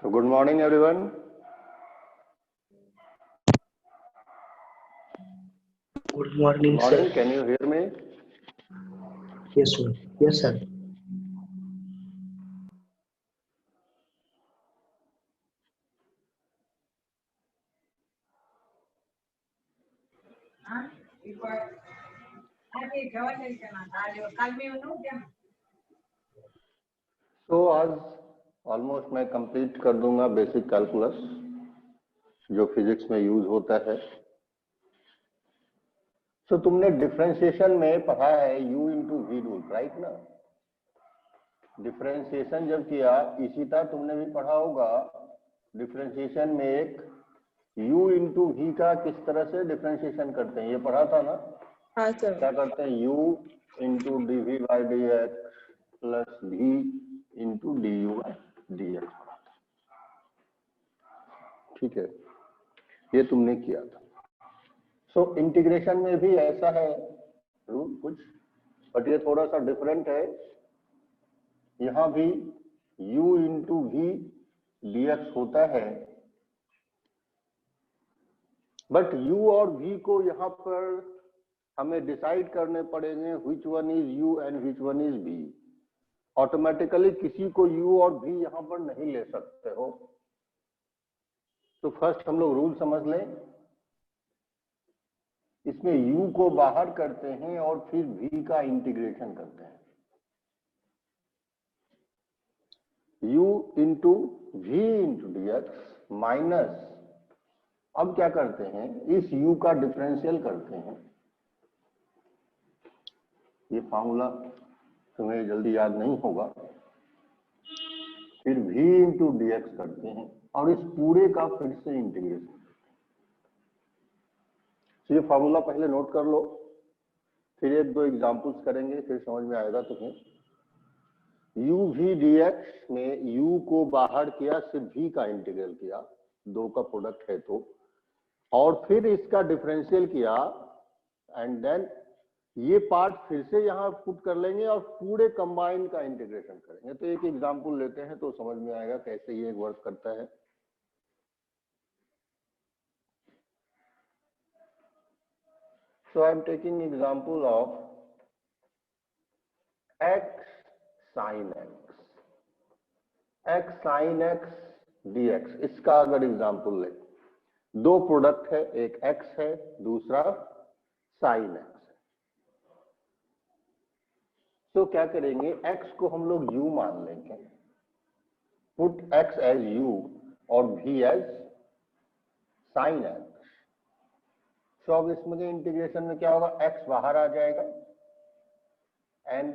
So good morning, everyone. Good morning, Good morning. sir. Can you hear me? Yes, sir. Yes, sir. So आज almost मैं complete कर दूंगा basic calculus जो physics में use होता है। तो तुमने डिफरेंशिएशन में पढ़ा है u into V rule, right ना? डिफरेंशिएशन जब किया इसी तरह तुमने भी पढ़ा होगा। डिफरेंशिएशन में एक u इंटू वी का किस तरह से डिफरेंशिएशन करते हैं, ये पढ़ा था ना? हाँ सर। क्या करते हैं, u into D V by D x plus v into D U by D x. ठीक है, ये तुमने किया था। सो इंटीग्रेशन में भी ऐसा है रूल कुछ, बट ये थोड़ा सा डिफरेंट है। यहाँ भी u into V D x होता है, बट u और v को यहाँ पर हमें डिसाइड करने पड़ेंगे which one is u and which one is v। Automatically किसी को u और v यहाँ पर नहीं ले सकते हो। तो फर्स्ट हम लोग रूल समझ लें। इसमें u को बाहर करते हैं और फिर v का इंटीग्रेशन करते हैं। u into V into D x minus, अब क्या करते हैं, इस u का डिफरेंशियल करते हैं। ये फॉर्मूला तुम्हें जल्दी याद नहीं होगा। फिर v इंटू डी एक्स करते हैं और इस पूरे का फिर से इंटीग्रेशन। तो ये फॉर्मूला पहले नोट कर लो, फिर एक दो एग्जांपल्स करेंगे, फिर समझ में आएगा तुम्हें। u v dx में u को बाहर किया, सिर्फ v का इंटीग्रल किया, दो का प्रोडक्ट है तो, और फिर इसका डिफरेंशियल किया, एंड देन ये पार्ट फिर से यहाँ पुट कर लेंगे और पूरे कंबाइन का इंटीग्रेशन करेंगे। तो एक एग्जांपल लेते हैं तो समझ में आएगा कैसे ये वर्क करता है। So I am taking example of x sin x dx। इसका अगर एग्जांपल ले, दो प्रोडक्ट है, एक x है दूसरा sin x है। तो क्या करेंगे, x को हम लोग u मान लेंगे, पुट x एज u और v एज sin x। तो अब इसमें इंटीग्रेशन में क्या होगा, x बाहर आ जाएगा एंड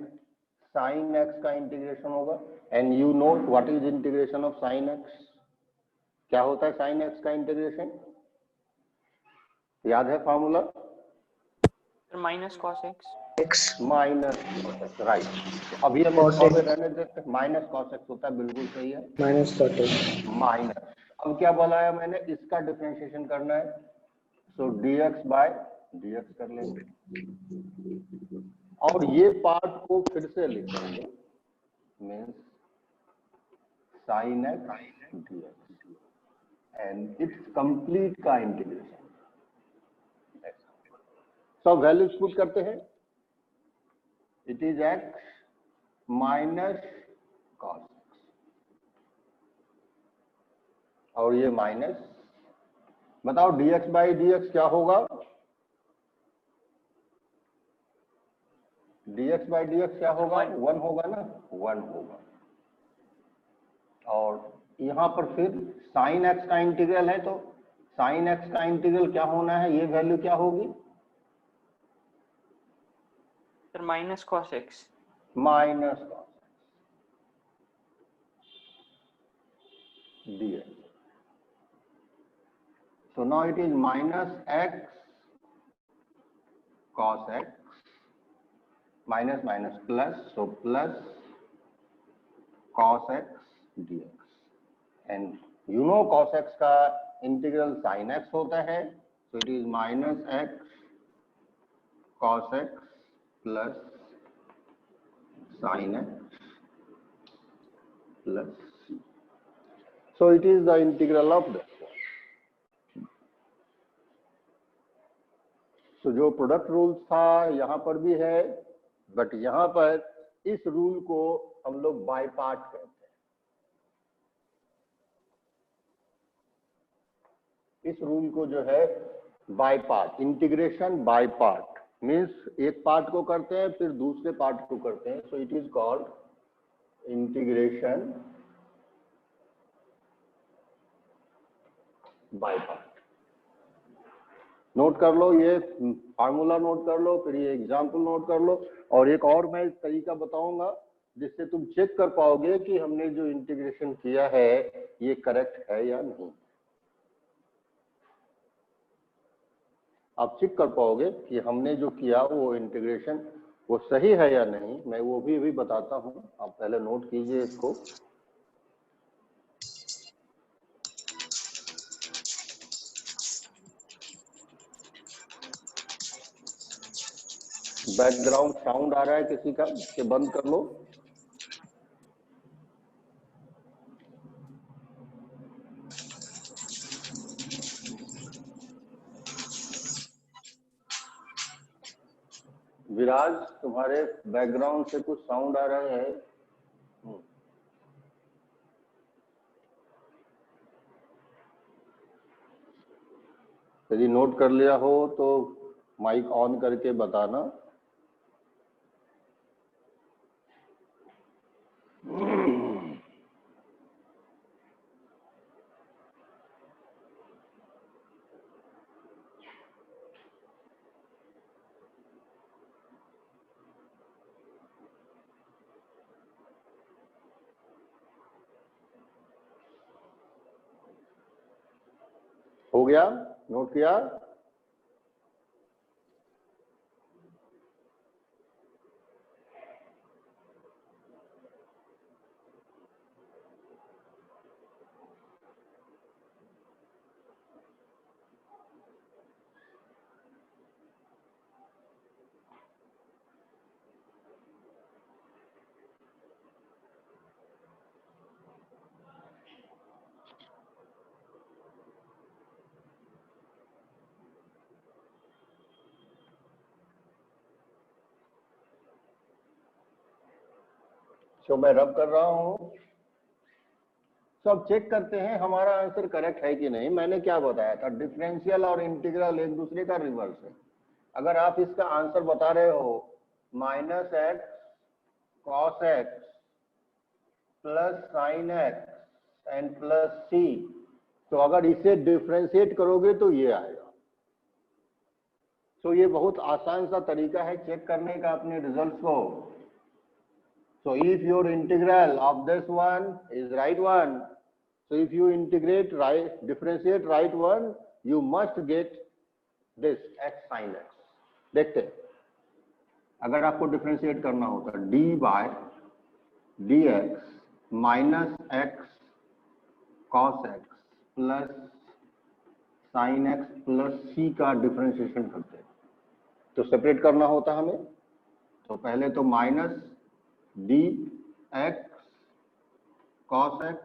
sin x का इंटीग्रेशन होगा। And you know what is integration of sin x। क्या होता है sin x का इंटीग्रेशन, याद है formula? Minus cos x. Minus cos x, right. अभी हम Cos इसको x। रहने देते हैं, माइनस कॉस एक्स होता है, बिल्कुल सही है, माइनस cot x। माइनस। अब क्या बोला है मैंने, इसका डिफरेंशिएशन करना है, सो dx बाय dx कर लेंगे और ये पार्ट को फिर से लिखेंगे, means sin x dx and it's complete का इंटीग्रेशन। सब वैल्यूज पुट करते हैं, it is x minus cos और ये माइनस, बताओ dx बाई dx क्या होगा, dx बाई dx क्या होगा, 1 होगा ना, 1 होगा। और यहाँ पर फिर sin x का इंटीग्रल है, तो sin x का इंटीग्रल क्या होना है, ये वैल्यू क्या होगी, sir minus cos x. Minus cos dx। So now it is minus x cos x minus minus plus, so plus cos x dx and you know cos x का integral sin x होता है, so it is minus x cos x plus sin x plus c। So it is the integral of this one. तो जो product rule था यहाँ पर भी है, बट यहाँ पर इस रूल को हम लोग बाय पार्ट कहते हैं। इस रूल को जो है by part, integration by part means एक पार्ट को करते हैं फिर दूसरे पार्ट को करते हैं, so it is called integration by part. Note कर लो, ये फार्मूला नोट कर लो, फिर ये एग्जाम्पल नोट कर लो, और एक और मैं तरीका बताऊंगा जिससे तुम चेक कर पाओगे कि हमने जो इंटीग्रेशन किया है ये करेक्ट है या नहीं। आप चेक कर पाओगे कि हमने जो किया वो इंटीग्रेशन वो सही है या नहीं, मैं वो भी अभी बताता हूं। आप पहले नोट कीजिए इसको। बैकग्राउंड साउंड आ रहा है किसी का, कि बंद कर लो। विराज, तुम्हारे बैकग्राउंड से कुछ साउंड आ रहा है। यदि नोट कर लिया हो तो माइक ऑन करके बताना। हो गया? नोट किया? तो मैं रब कर रहा हूं, सब चेक करते हैं हमारा आंसर करेक्ट है कि नहीं। मैंने क्या बताया था, डिफरेंशियल और इंटीग्रल एक दूसरे का रिवर्स है। अगर आप इसका आंसर बता रहे हो -x cos x plus sin x and plus c, तो अगर इसे डिफरेंशिएट करोगे तो ये आएगा। तो ये बहुत आसान सा तरीका है चेक करने का अपने रिजल्ट को। So if your integral of this one is right one, so if you integrate right, differentiate right one, you must get this x sin x। देखते हैं, अगर आपको डिफरेंशिएट करना होता है dy dx minus x cos x plus sin x plus c का differentiation करते हैं, तो सेपरेट करना होता हमें। तो पहले तो minus dx cos x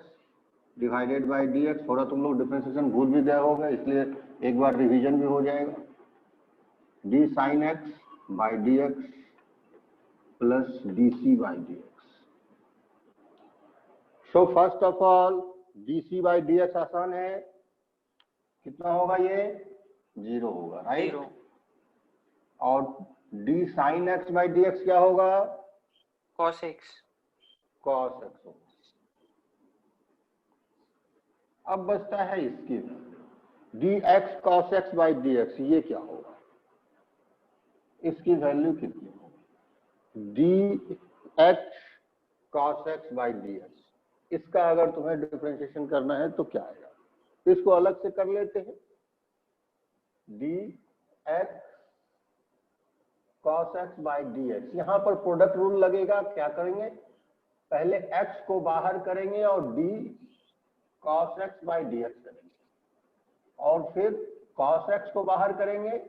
divided bye dx। थोड़ा तुम लोग डिफरेंशिएशन भूल भी गए होगा, इसलिए एक बार रिवीजन भी हो जाएगा। d sin x by dx plus dc by dx। So first of all dc by dx आसान है, कितना होगा ये 0 होगा, राइट। और d sin x by dx क्या होगा, cos x। cos x होगा। अब बचता है इसकी dx cos x by dx, ये क्या होगा, इसकी वैल्यू कितनी होगी, dx cos x by dx। इसका अगर तुम्हें डिफरेंशिएशन करना है तो क्या आएगा, तो इसको अलग से कर लेते हैं। dx cos x by dx, यहां पर प्रोडक्ट रूल लगेगा। क्या करेंगे, पहले x को बाहर करेंगे और d cos x by dx करेंगे, और फिर cos x को बाहर करेंगे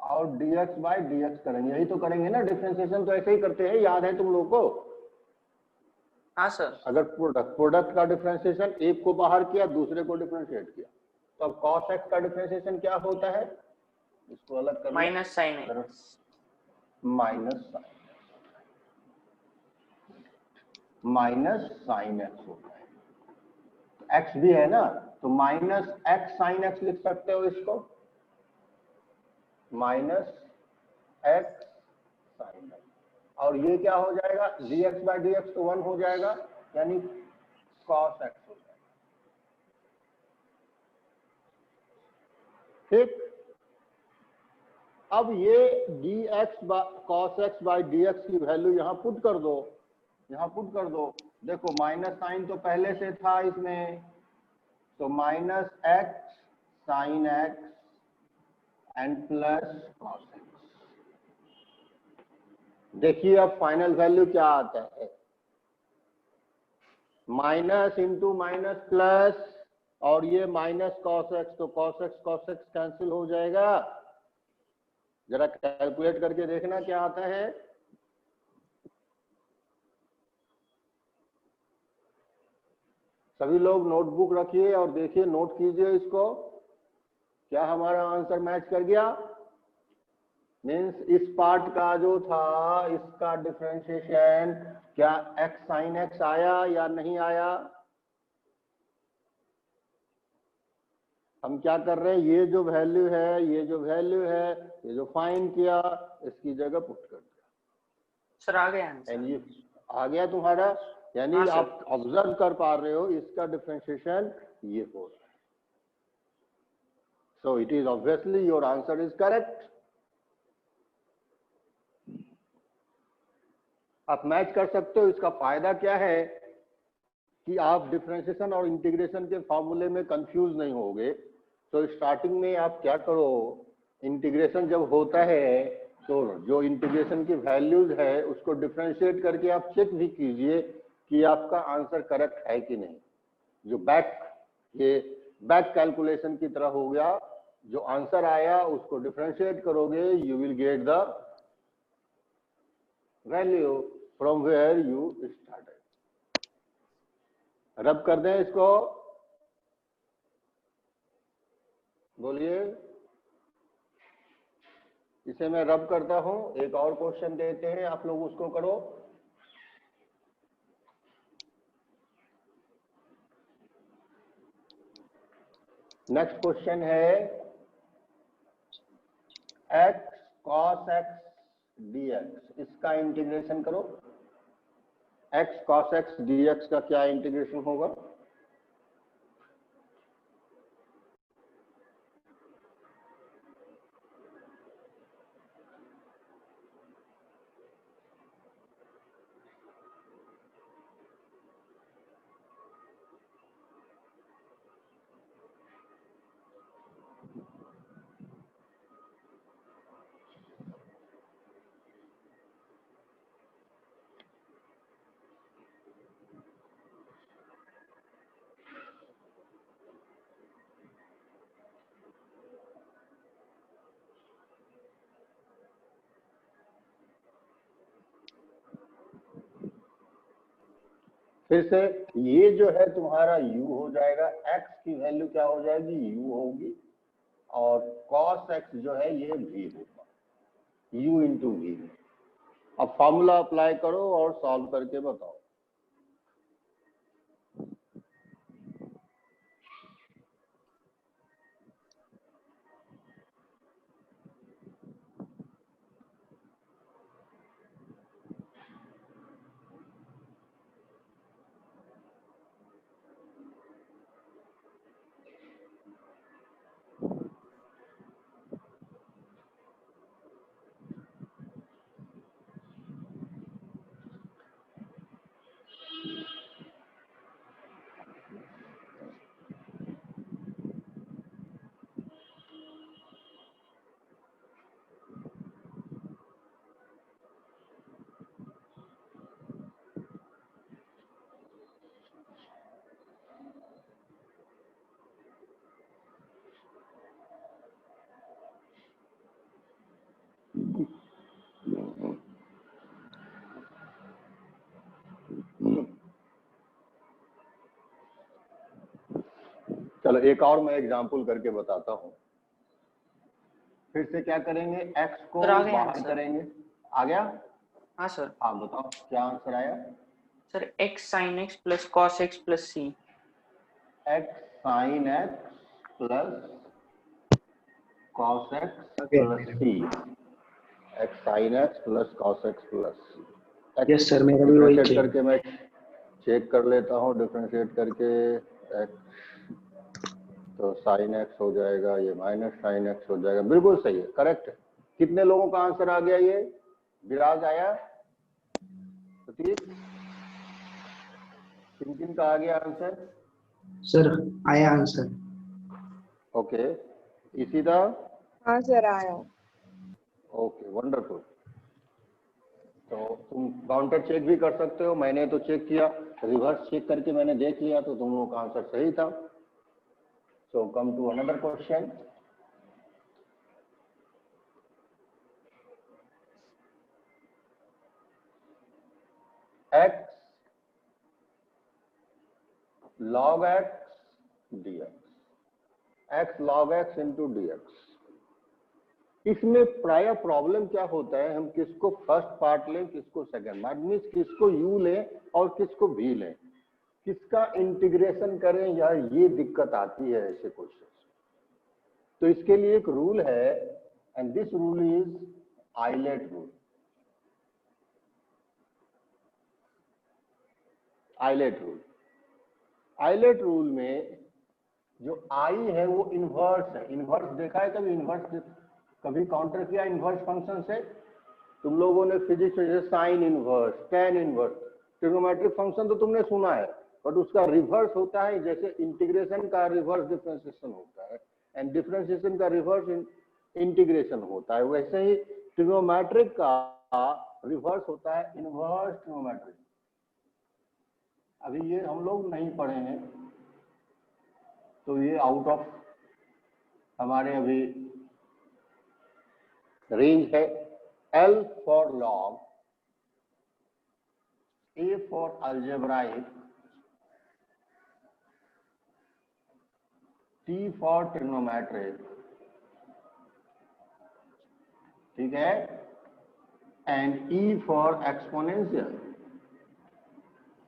और dx बाय dx करेंगे। यही तो करेंगे ना डिफरेंशिएशन, तो ऐसे ही करते हैं, याद है तुम लोग को। हाँ सर। अगर प्रोडक्ट का डिफरेंशिएशन एक को बाहर किया, दूसरे को डिफरेंशिएट किया, तो अब cos x का डिफरेंशिएशन क्या होता है? इसको अलग कर लो, minus sine x. Minus sine x होता है। x भी है ना, तो माइनस एक्स साइन एक्स लिख सकते हो इसको, माइनस एक्स साइन एक्स। और ये क्या हो जाएगा? dx बाई डी एक्स तो 1 हो जाएगा, यानी cos x हो जाएगा। ठीक, अब ये dx cos x by D x की वैल्यू यहां पुट कर दो, देखो माइनस साइन तो पहले से था इसमें, तो minus x sine x and plus cos x. देखिए अब फाइनल वैल्यू क्या आता है, माइनस इंटू माइनस प्लस, और ये माइनस कॉस एक्स, तो कॉस एक्स कैंसिल हो जाएगा। जरा कैलकुलेट करके देखना क्या आता है। सभी लोग नोटबुक रखिए और देखिए, नोट कीजिए इसको, क्या हमारा आंसर मैच कर गया? मीन्स इस पार्ट का जो था इसका डिफरेंशिएशन क्या एक्स साइन एक्स आया या नहीं आया? हम क्या कर रहे हैं, ये जो वैल्यू है, ये जो फाइंड किया, इसकी जगह पुट कर दिया। सर आ गया आंसर। एंड ये आ गया तुम्हारा, यानी हाँ, आप ऑब्जर्व कर पा रहे हो इसका डिफरेंशिएशन ये हो रहा है। So it is obviously your answer is correct. आप मैच कर सकते हो। इसका फायदा क्या है कि आप डिफरेंशिएशन और इंटीग्रेशन के फॉर्मूले में कंफ्यूज नहीं होगे। तो स्टार्टिंग में आप क्या करो, इंटीग्रेशन जब होता है तो जो इंटीग्रेशन की वैल्यूज है उसको डिफरेंशिएट करके आप चेक भी कीजिए कि आपका आंसर करेक्ट है कि नहीं। जो ये बैक कैलकुलेशन की तरह हो गया, जो आंसर आया उसको डिफरेंशिएट करोगे, you will get the value from where you started. Rub कर दें इसको, बोलिए। इसे मैं रब करता हूं। एक और क्वेश्चन देते हैं, आप लोग उसको करो। नेक्स्ट क्वेश्चन है x cos x dx, इसका इंटीग्रेशन करो। x cos x dx का क्या इंटीग्रेशन होगा? फिर से ये जो है तुम्हारा u हो जाएगा, x की वैल्यू क्या हो जाएगी? u होगी, और cos x जो है ये v होगा, u इंटू वी। अब फॉर्मूला अप्लाई करो और सॉल्व करके बताओ। चलो एक और मैं एग्जांपल करके बताता हूँ। फिर से क्या करेंगे, x को सर, आ गया बाहर आंसर। करेंगे। आ गया? हाँ सर। हाँ बताओ क्या आंसर आया। Sir x sin x plus cos x plus c। x sin x plus cos x Okay, plus c। x sin x plus cos x plus c। Yes sir, मेरा भी वही डिफरेंशिएट चेक। करके मैं check कर लेता हूँ। Differentiate करके x तो sin x हो जाएगा, ये माइनस sin x हो जाएगा। बिल्कुल सही है, करेक्ट है। कितने लोगों का आंसर आ गया? ये विराज आया, प्रतीक, किन किन का आ गया आंसर? सर आया आंसर। ओके, इसी दा? हाँ सर आया। Okay, wonderful. तो तुम काउंटर चेक भी कर सकते हो। मैंने तो चेक किया, रिवर्स चेक करके मैंने देख लिया, तो तुम लोगों का आंसर सही था। So come to another question. x log x dx, x log x into dx। इसमें प्राय प्रॉब्लम क्या होता है, हम किसको फर्स्ट पार्ट लें, किसको सेकंड पार्ट, मीन्स किसको u लें और किसको v लें, किसका इंटीग्रेशन करें, यार ये दिक्कत आती है ऐसे क्वेश्चन। तो इसके लिए एक रूल है, and this rule is ILATE rule. ILATE rule, ILATE rule में जो आई है वो इन्वर्स है। इन्वर्स देखा है कभी? इन्वर्स कभी काउंटर किया इन्वर्स फंक्शन से? तुम लोगों ने फिजिक्स में जैसे sign inverse, tan inverse, trigonometric function तो तुमने सुना है, बट उसका रिवर्स होता है। जैसे इंटीग्रेशन का रिवर्स डिफरेंशिएशन होता है, एंड डिफरेंशिएशन का रिवर्स इंटीग्रेशन होता है, वैसे ही ट्रिग्नोमेट्रिक का रिवर्स होता है इन्वर्स ट्रिग्नोमेट्रिक। अभी ये हम लोग नहीं पढ़े हैं, तो ये आउट ऑफ हमारे अभी रेंज है। L for log, A for algebraic, T for trigonometric, ठीक है, एंड E फॉर एक्सपोनेंशियल।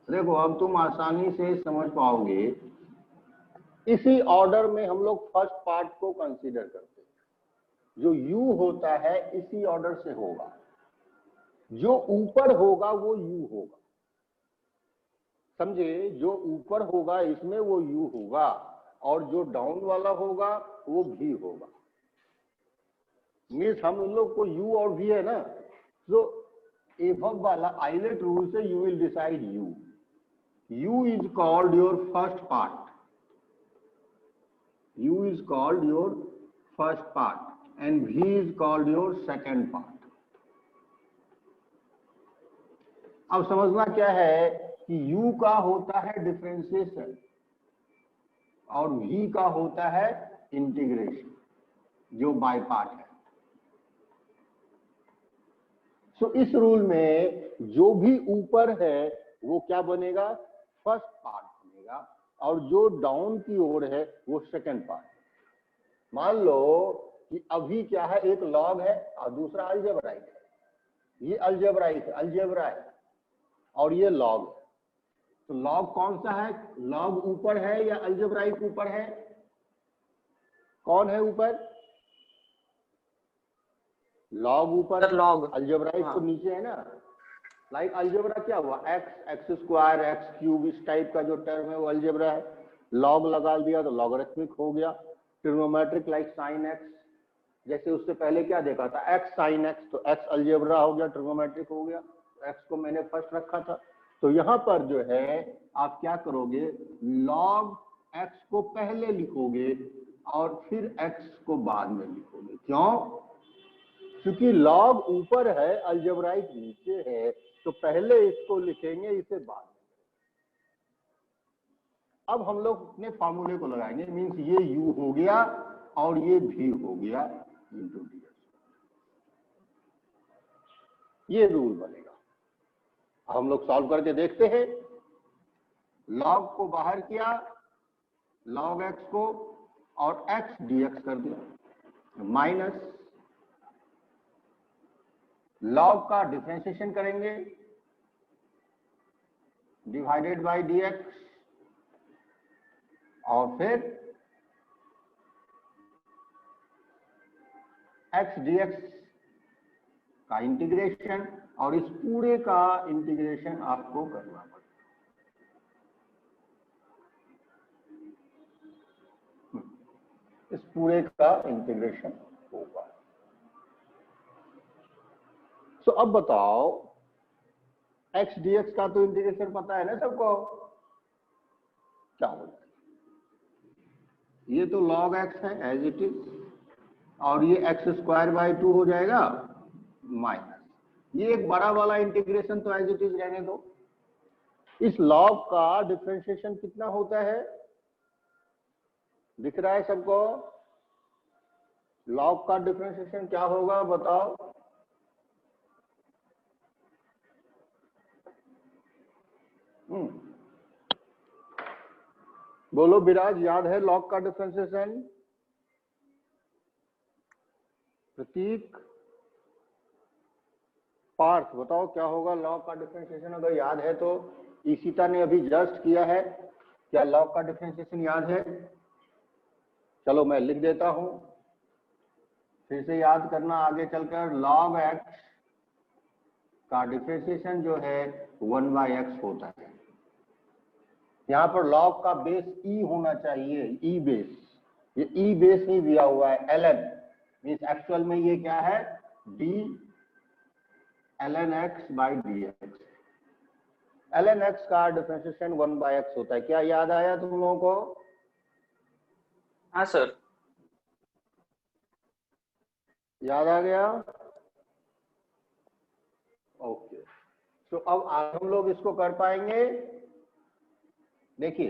देखो अब तुम आसानी से समझ पाओगे। इसी ऑर्डर में हम लोग फर्स्ट पार्ट को कंसीडर करते हैं। जो u होता है इसी ऑर्डर से होगा, जो ऊपर होगा वो u होगा, समझे? जो ऊपर होगा इसमें वो u होगा, और जो डाउन वाला होगा वो v होगा। मीन्स हम लोग को u और v है ना, तो एबव वाला आइलेट रूल से you will decide u. U is called your first part. U is called your first part and V is called your second part. अब समझना क्या है कि U का होता है डिफरेंशिएशन और V का होता है इंटीग्रेशन, जो बाय पार्ट है। सो इस रूल में जो भी ऊपर है वो क्या बनेगा? फर्स्ट पार्ट बनेगा, और जो डाउन की ओर है वो सेकंड पार्ट। मान लो कि अभी क्या है, एक लॉग है और दूसरा अलजेब्राइक है। ये अलजेब्राइक है, अलजेब्रा है, और ये लॉग है। तो लॉग कौन सा है? लॉग ऊपर है या अलजेब्राइक ऊपर है? कौन है ऊपर? लॉग ऊपर, लॉग। अलजेब्राइक तो नीचे है ना। लाइक अलजेब्रा क्या हुआ? X, x square, x cube, इस टाइप का जो टर्म है वो अलजेब्रा है। लॉग लगा दिया तो लॉगरिथमिक हो गया। ट्रिग्नोमेट्रिक लाइक साइन एक्स, जैसे उससे पहले क्या देखा था? एक्स साइन एक्स, तो एक्स अलजेब्रा हो गया, ट्रिग्नोमेट्रिक हो गया। एक्स को मैंने फर्स्ट रखा था। तो यहाँ पर जो है आप क्या करोगे? लॉग एक्स को पहले लिखोगे और फिर एक्स को बाद में लिखोगे। क्यों? क्योंकि लॉग ऊपर है, अलजेब्राइक नीचे है, तो पहले इसको लिखेंगे, इसे बाद में। अब हम लोग अपने फार्मूले को लगाएंगे, मींस ये u हो गया और ये v हो गया इंटू ds। ये रूल बनेगा। अब हम लोग सॉल्व करके देखते हैं। लॉग को बाहर किया, log x को और x dx कर दिया, माइनस log का डिफरेंशिएशन करेंगे डिवाइडेड बाय dx, और फिर x dx का इंटीग्रेशन, और इस पूरे का इंटीग्रेशन आपको करना पड़ेगा। इस पूरे का इंटीग्रेशन होगा। तो अब बताओ x dx का तो इंटीग्रेशन पता है ना सबको, क्या होगा? ये तो log x है एज इट इज, और ये x स्क्वायर बाय 2 हो जाएगा माइनस, ये एक बड़ा वाला इंटीग्रेशन तो एज इट इज रहने दो। इस log का डिफरेंशिएशन कितना होता है, दिख रहा है सबको? log का डिफरेंशिएशन क्या होगा बताओ? बोलो विराज, याद है log का डिफरेंशिएशन? प्रतीक, पार्थ बताओ क्या होगा log का डिफरेंशिएशन? अगर याद है तो ईशिता ने अभी जस्ट किया है, क्या log का डिफरेंशिएशन याद है? चलो मैं लिख देता हूं, फिर से याद करना आगे चलकर। log x का डिफरेंशिएशन जो है 1/x होता है। यहाँ पर log का बेस e होना चाहिए, e बेस, ये e बेस नहीं दिया हुआ है, ln मीन्स एक्चुअल में ये क्या है, d ln x by dx। ln x का डिफरेंशिएशन 1/x होता है। क्या याद आया तुम लोगों को? हाँ सर। याद आ गया? ओके, तो अब आज हम लोग इसको कर पाएंगे। देखिए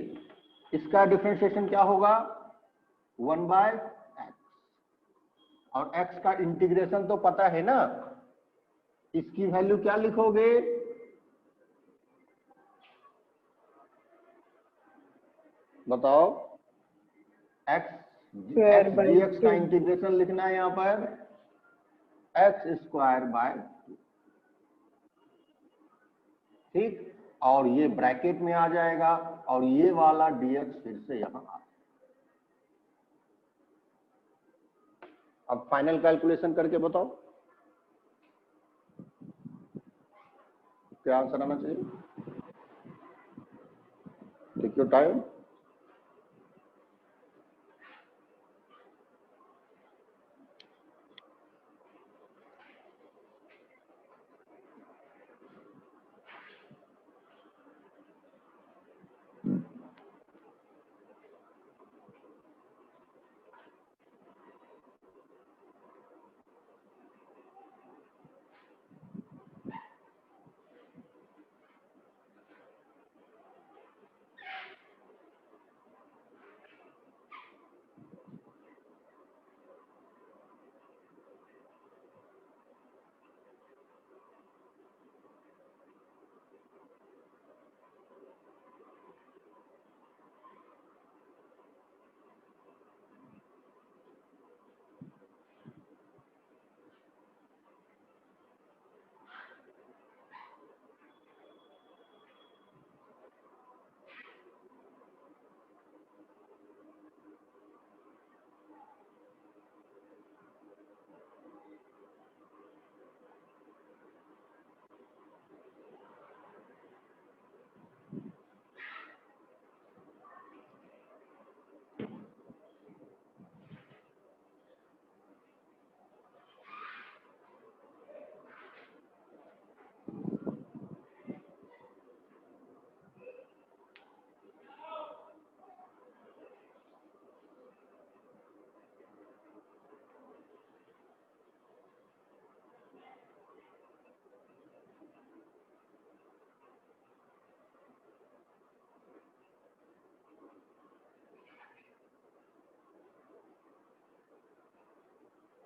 इसका डिफरेंशिएशन क्या होगा, 1/x, और x का इंटीग्रेशन तो पता है ना, इसकी वैल्यू क्या लिखोगे? बताओ। x dx का इंटीग्रेशन लिखना है यहाँ पर x स्क्वायर बाय 2, ठीक, और ये ब्रैकेट में आ जाएगा, और ये वाला dx फिर से यहाँ आ। अब फाइनल कैलकुलेशन करके बताओ क्या आंसर आना चाहिए। Take your time.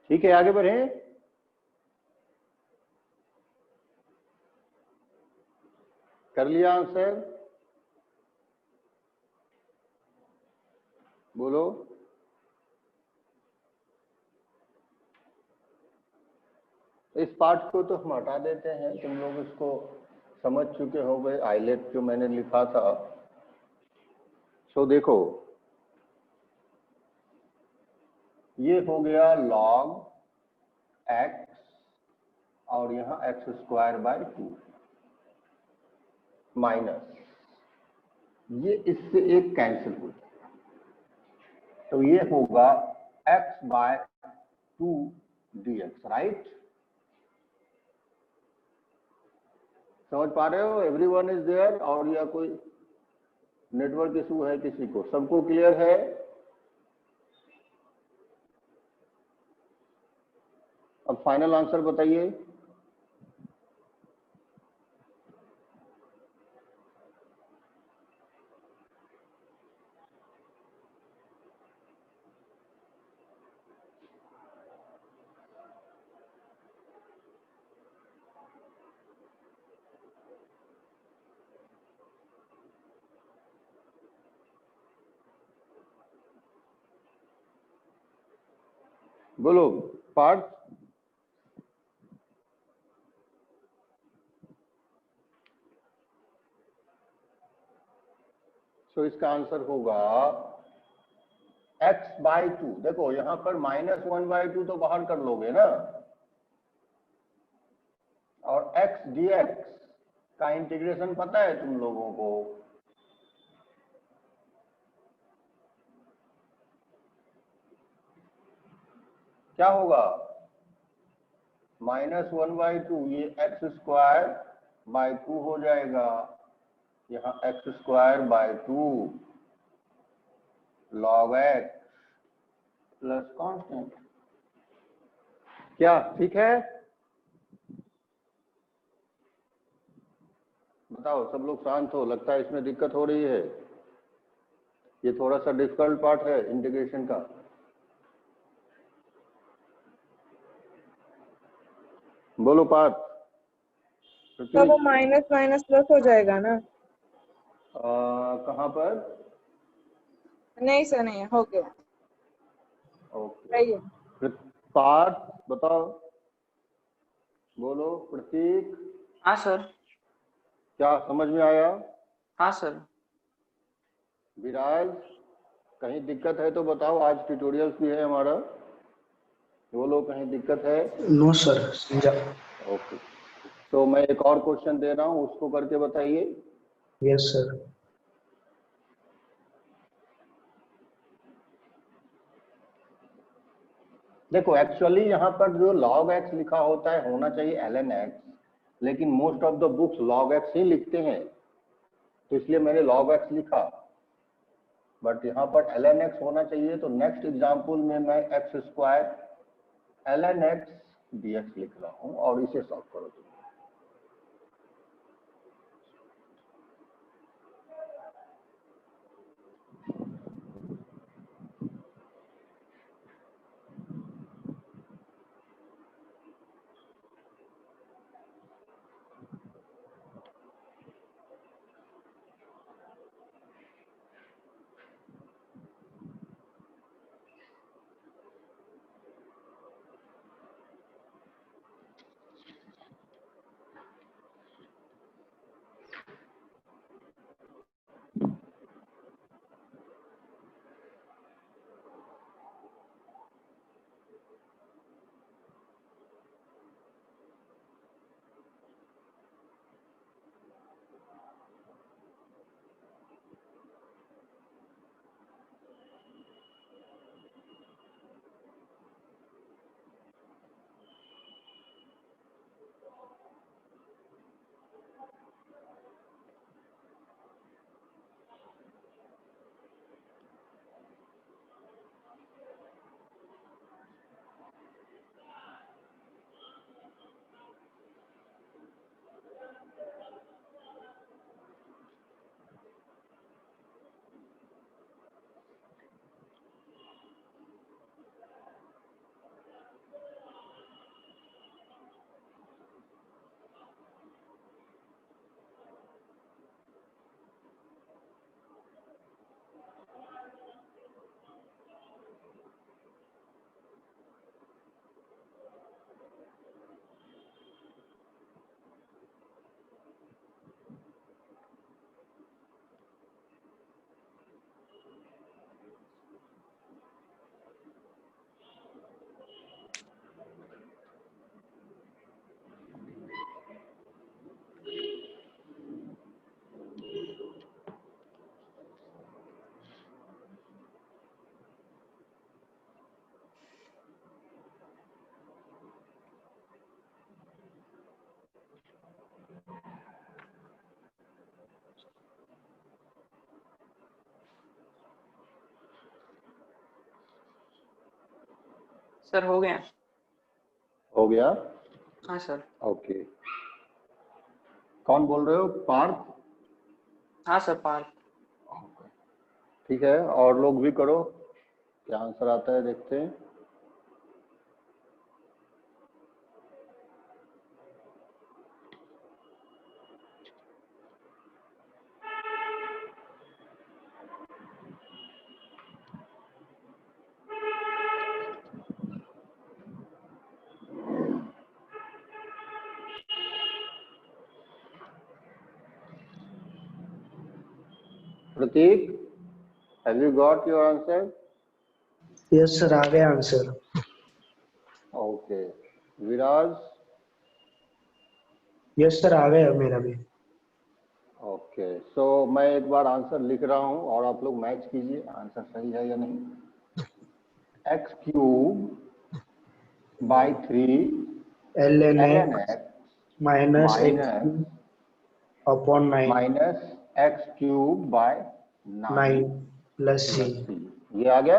ठीक है, आगे बढ़े। कर लिया आंसर? बोलो। इस पार्ट को तो हम हटा देते हैं, तुम लोग इसको समझ चुके हो गए, आइलेट जो मैंने लिखा था। सो देखो, ये हो गया log x और यहाँ x² 2 माइनस, ये इससे एक कैंसिल हो जाएगा, तो ये होगा x/2 dx, राइट? समझ पा रहे हो? Everyone is there? और या कोई नेटवर्क इशू है किसी को? सबको क्लियर है? अब फाइनल आंसर बताइए। बोलो पार्थ। तो इसका आंसर होगा x/2। देखो यहां पर -1/2 तो बाहर कर लोगे ना, और x dx का इंटीग्रेशन पता है तुम लोगों को? क्या होगा? -1/2, ये x² 2 हो जाएगा, यहाँ x² 2 log x plus constant. क्या ठीक है? बताओ, सब लोग शांत हो, लगता है इसमें दिक्कत हो रही है। ये थोड़ा सा डिफिकल्ट पार्ट है इंटीग्रेशन का। बोलो पार्थ। तो वो माइनस माइनस प्लस हो जाएगा ना? कहाँ पर? नहीं सर, नहीं हो गया। ओके। सही है। पार्थ बताओ। बोलो प्रतीक। हाँ सर। क्या समझ में आया? हाँ सर। विराज, कहीं दिक्कत है तो बताओ, आज ट्यूटोरियल्स भी है हमारा। बोलो कहीं दिक्कत है? नो सर, समझा। ओके, तो मैं एक और क्वेश्चन दे रहा हूँ, उसको करके बताइए। Yes sir. देखो एक्चुअली यहाँ पर जो log x लिखा होता है होना चाहिए ln x, लेकिन most of the books log x ही लिखते हैं, तो इसलिए मैंने log x लिखा, बट यहाँ पर ln x होना चाहिए। तो नेक्स्ट एग्जाम्पल में मैं x² ln x dx लिख रहा हूँ, और इसे सॉल्व करो तुम। सर हो गया। हो गया? हाँ सर। ओके, कौन बोल रहे हो? पार्थ? हाँ सर पार्थ। ठीक है, और लोग भी करो, क्या आंसर आता है देखते हैं। Prateek, have you got your answer? Yes sir, आ गया answer. Okay, Viraj? Yes sir, आ गया मेरा भी। ओके, सो मैं एक बार आंसर लिख रहा हूं और आप लोग मैच कीजिए आंसर सही है या नहीं। X cube by 3 ln ln x x minus x minus upon 9 minus x cube by 9 9 plus C. Plus C. ये आ गया?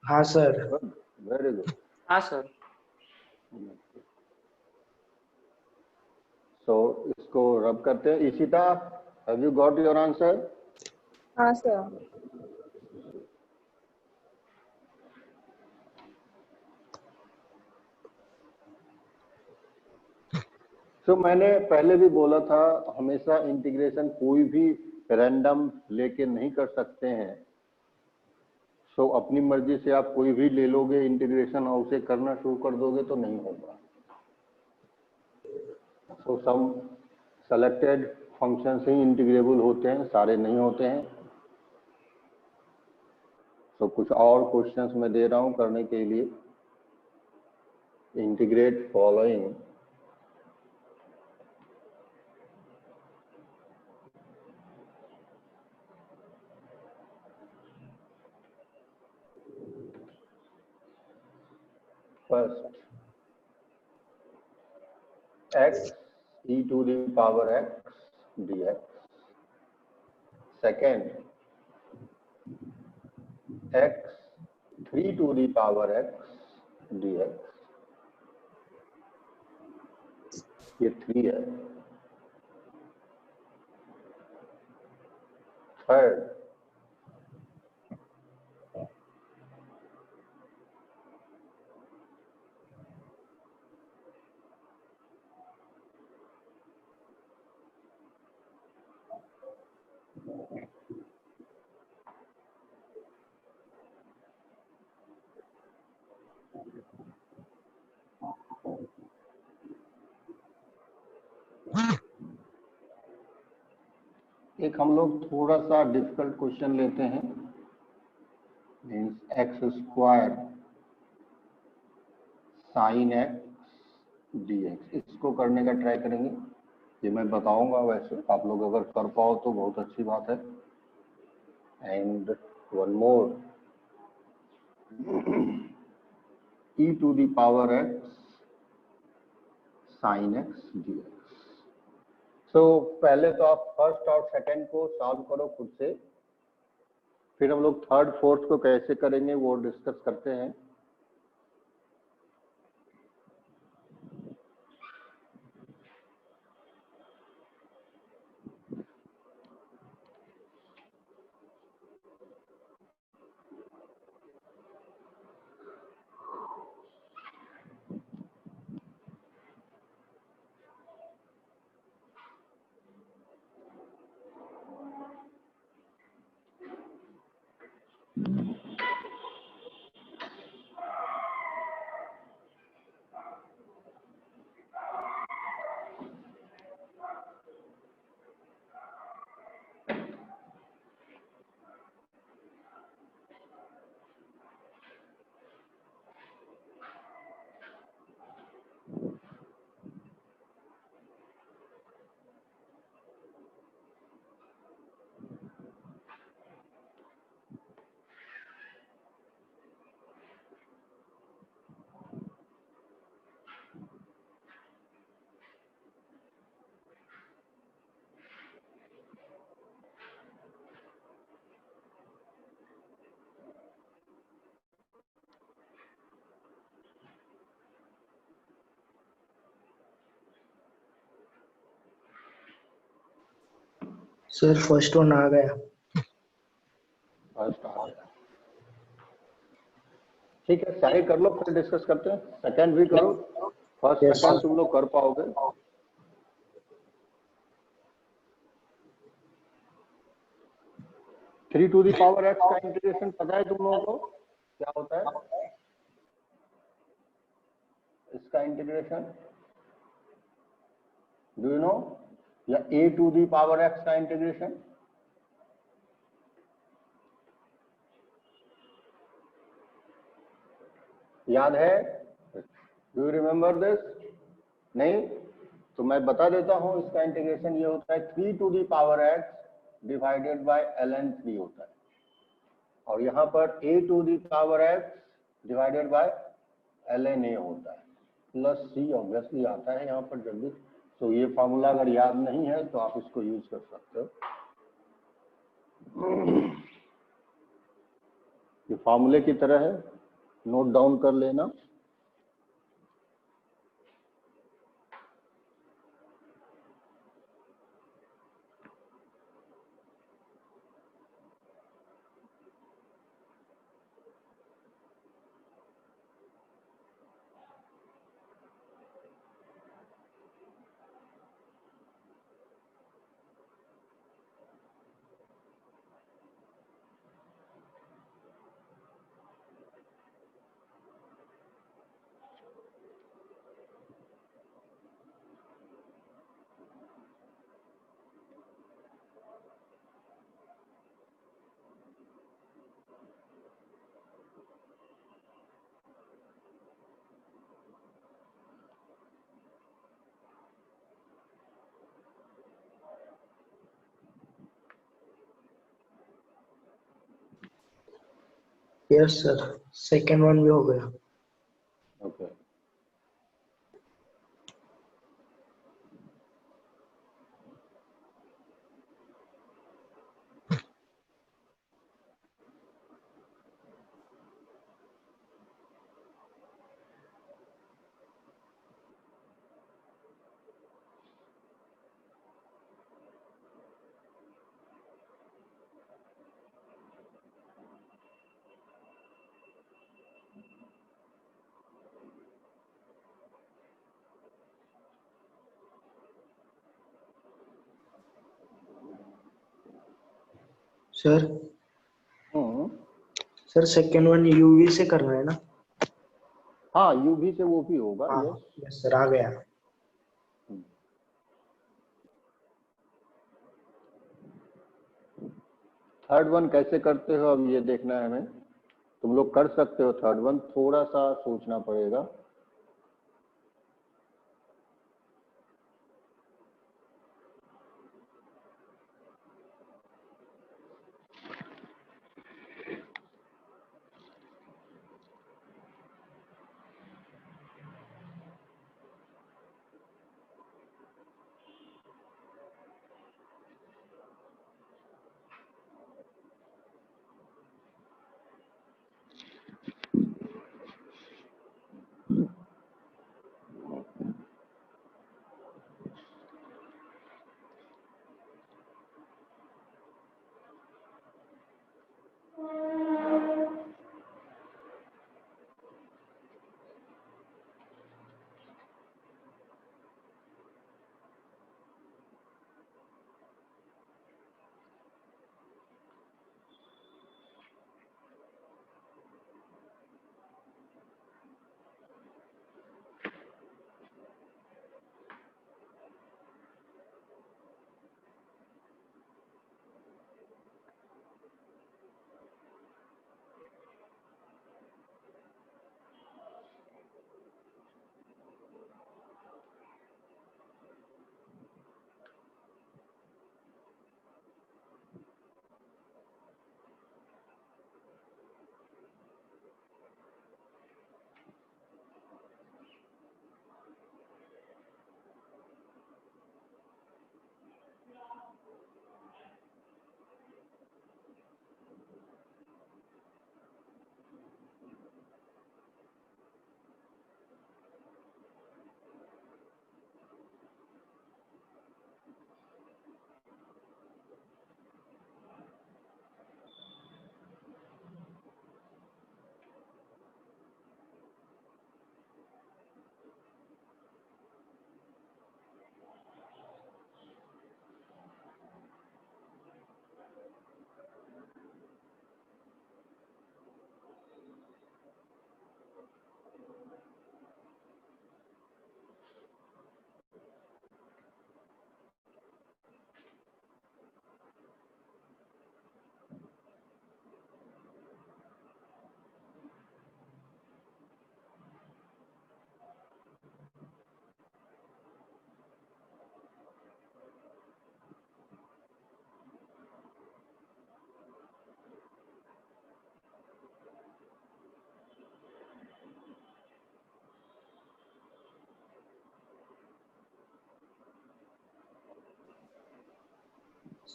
हाँ सर। Good, very good. हाँ सर। सो इसको रब करते हैं। Ishita, have you got your answer? हाँ sir. तो मैंने पहले भी बोला था, हमेशा इंटीग्रेशन कोई भी रैंडम लेके नहीं कर सकते हैं। सो अपनी मर्जी से आप कोई भी ले लोगे इंटीग्रेशन और उसे करना शुरू कर दोगे तो नहीं होगा। सो सम सेलेक्टेड फंक्शंस ही इंटीग्रेबल होते हैं, सारे नहीं होते हैं। सो कुछ और क्वेश्चंस मैं दे रहा हूं करने के लिए। Integrate following first x e to the power x dx, second x 3 to the power x dx, ये 3 है। थर्ड एक हम लोग थोड़ा सा डिफिकल्ट क्वेश्चन लेते हैं। Means x square sine x D x, इसको करने का ट्राई करेंगे। ये मैं बताऊंगा, वैसे आप लोग अगर कर पाओ तो बहुत अच्छी बात है। And one more, e to the power x sin x dx। सो पहले तो आप फर्स्ट और सेकंड को सॉल्व करो खुद से, फिर हम लोग थर्ड फोर्थ को कैसे करेंगे वो डिस्कस करते हैं। सर फर्स्ट वन आ गया। फर्स्ट आ गया। ठीक है, सारे कर लो फिर डिस्कस करते हैं। सेकंड भी करो, फर्स्ट यस सेकंड सर। तुम लोग कर पाओगे। Three to the power x का इंटीग्रेशन पता है तुम लोगों को क्या होता है? इसका इंटीग्रेशन डू यू नो? या ए टू दी पावर एक्स का इंटीग्रेशन? याद है? Do you remember this? नहीं तो मैं बता देता हूं, इसका इंटीग्रेशन ये होता है 3 to the power x divided by ln3 होता है, और यहाँ पर a to the power x divided by ln a होता है, प्लस c ऑब्वियसली आता है यहाँ पर जल्दी। तो ये फॉर्मूला अगर याद नहीं है तो आप इसको यूज कर सकते हो। ये फॉर्मूले की तरह है, नोट डाउन कर लेना। यस सर, सेकेंड वन भी हो गया। Okay sir sir second one UV से करना है ना? हाँ, यू भी से वो भी होगा। हाँ यस, यस सर, आ गया। थर्ड वन कैसे करते हो अब ये देखना है हमें। तुम लोग कर सकते हो थर्ड वन, थोड़ा सा सोचना पड़ेगा।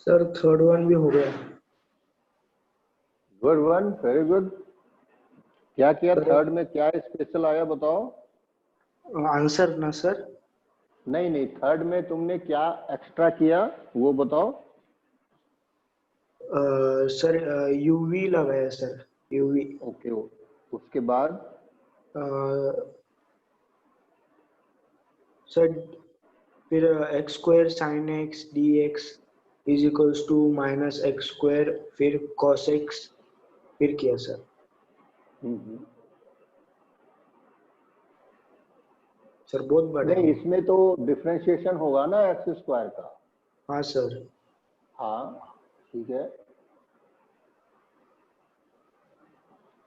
सर थर्ड वन भी हो गया। Good one, very good. क्या किया सर थर्ड में, क्या स्पेशल आया बताओ? आंसर ना सर? नहीं नहीं, थर्ड में तुमने क्या एक्स्ट्रा किया वो बताओ। सर यूवी लगाया सर, यूवी। ओके, उसके बाद सर फिर x square sine x D x is equals to minus x square फिर कॉस एक्स फिर किया सर। सर बहुत बड़ा नहीं, है। इसमें तो डिफरेंशिएशन होगा ना एक्स स्क्वायर का। हाँ सर। हाँ ठीक है,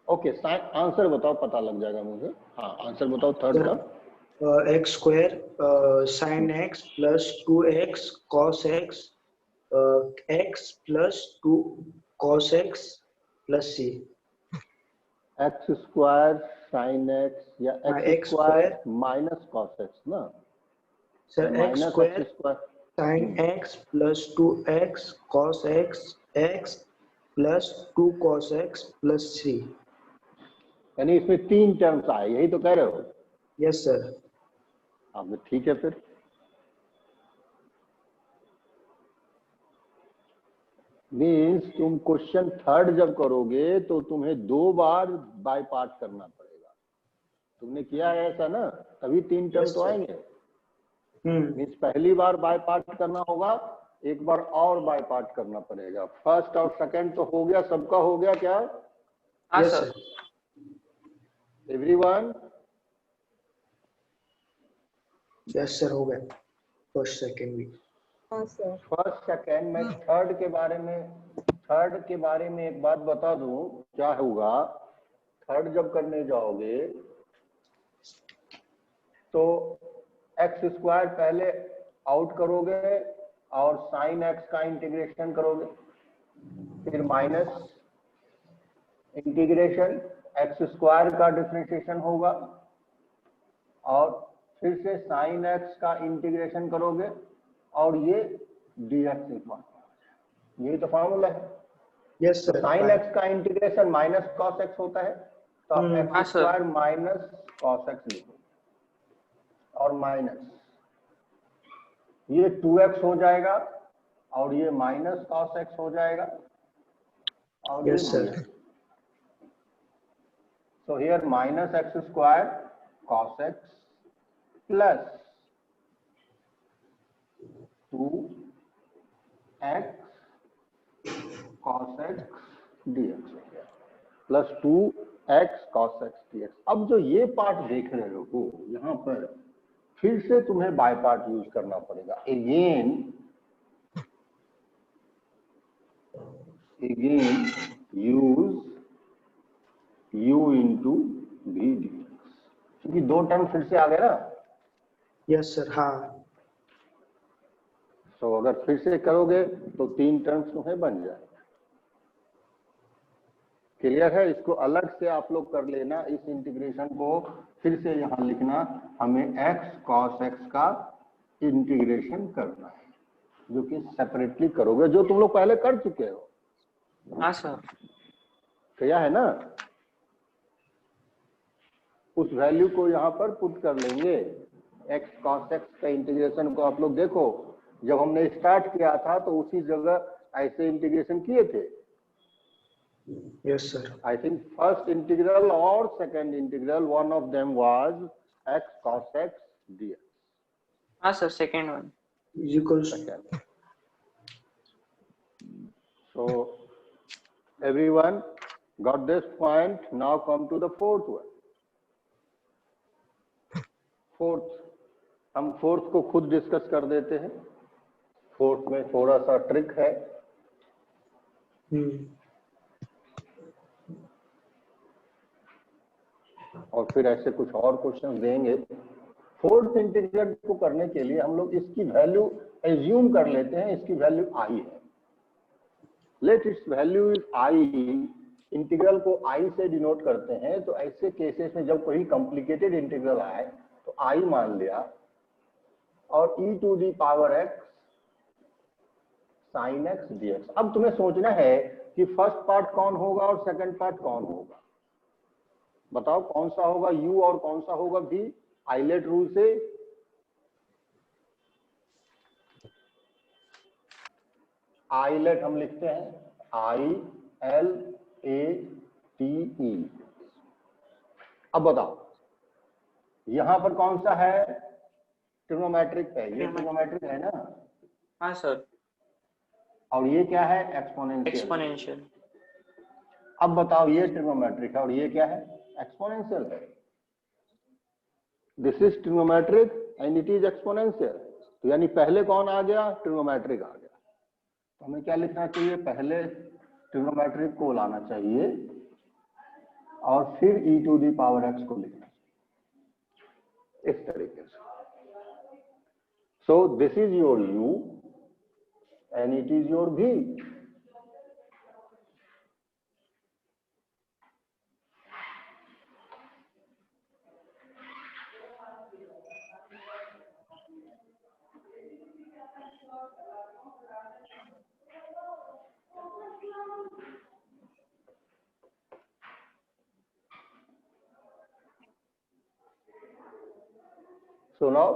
ओके। आंसर बताओ, पता लग जाएगा मुझे। हाँ आंसर बताओ थर्ड का। Sir x square sine x plus two x cos x x plus two cos x plus C. X square sine x या हाँ x x square square minus cos x ना, या sir x minus x square square. Sine x plus two x cos x x plus two cos x plus C. यानी इसमें तीन terms आए, यही तो कह रहे हो? Yes sir. हाँ ठीक है फिर। मीन्स तुम क्वेश्चन थर्ड जब करोगे तो तुम्हें 2 बार बाय पार्ट करना पड़ेगा। तुमने किया है ऐसा ना, तभी तीन टर्म यस तो सर। आएंगे। मीन्स पहली बार बाय पार्ट करना होगा, एक बार और बाय पार्ट करना पड़ेगा। फर्स्ट और सेकंड तो हो गया, सबका हो गया क्या? हाँ yes sir. Sir. Everyone? Yes sir हो गया फर्स्ट सेकंड भी। हाँ सर। First second. मैं थर्ड के बारे में एक बात बता दूं, क्या होगा। थर्ड जब करने जाओगे तो एक्स स्क्वायर पहले आउट करोगे और साइन एक्स का इंटीग्रेशन करोगे, फिर माइनस इंटीग्रेशन एक्स स्क्वायर का डिफरेंशिएशन होगा, और फिर से साइन एक्स का इंटीग्रेशन करोगे, और ये dx इक्वल, यही तो फॉर्मूला है। यस तो सर। साइन एक्स का इंटीग्रेशन माइनस कॉस एक्स होता है, तो आप हाँ x sir. Square minus cos x लिखो, और माइनस ये 2x हो जाएगा, और ये माइनस कॉस एक्स हो जाएगा, और ये yes sir. dx। So here minus x square cos x plus 2x cos x dx plus 2x cos x dx। अब जो ये पार्ट देख रहे हो यहाँ पर, फिर से तुम्हें बाय पार्ट यूज करना पड़ेगा। Again use u into V D x, क्योंकि दो टर्म फिर से आ गए ना। Yes sir. हाँ तो अगर फिर से करोगे तो तीन टर्म्स तुम्हें बन जाएगा। क्लियर है? इसको अलग से आप लोग कर लेना, इस इंटीग्रेशन को फिर से यहाँ लिखना। हमें x cos x का इंटीग्रेशन करना है, जो कि सेपरेटली करोगे, जो तुम लोग पहले कर चुके हो। हाँ सर। क्या है ना, उस वैल्यू को यहाँ पर पुट कर लेंगे। x cos x का इंटीग्रेशन को आप लोग देखो, जब हमने स्टार्ट किया था तो उसी जगह ऐसे इंटीग्रेशन किए थे। Yes sir. I think first integral or second integral, one of them was x cos x dx. हाँ sir, second one. Is equals Second. So everyone got this point. Now come to the fourth one. Fourth, हम fourth को खुद discuss कर देते हैं। Fourth में थोड़ा सा ट्रिक है। और फिर ऐसे कुछ और क्वेश्चन देंगे। फोर्थ इंटीग्रल को करने के लिए हम लोग इसकी वैल्यू एज्यूम कर लेते हैं, इसकी वैल्यू आई है। Let its value is I. Integral को आई से डिनोट करते हैं, तो ऐसे केसेस में जब कोई कॉम्प्लिकेटेड इंटीग्रल आए तो आई मान लिया, और e to the power x sine x dx। अब तुम्हें सोचना है कि फर्स्ट पार्ट कौन होगा और सेकंड पार्ट कौन होगा। बताओ कौन सा होगा u और कौन सा होगा v। आइलेट रूल से आइलेट हम लिखते हैं ILATE। अब बताओ यहां पर कौन सा है, ट्रिग्नोमेट्रिक है, ये ट्रिग्नोमेट्रिक है ना। हाँ सर। और ये क्या है, एक्सपोनेंशियल। एक्सपोनेंशियल। अब बताओ ये ट्रिग्नोमेट्रिक है और ये क्या है, एक्सपोनेंशियल है। This is trigonometric and it is exponential. तो यानी पहले कौन आ गया, ट्रिग्नोमेट्रिक आ गया। तो हमें क्या लिखना चाहिए, पहले ट्रिग्नोमेट्रिक को लाना चाहिए और फिर e to the power x को लिखना चाहिए इस तरीके से। So this is your u and it is your v। So now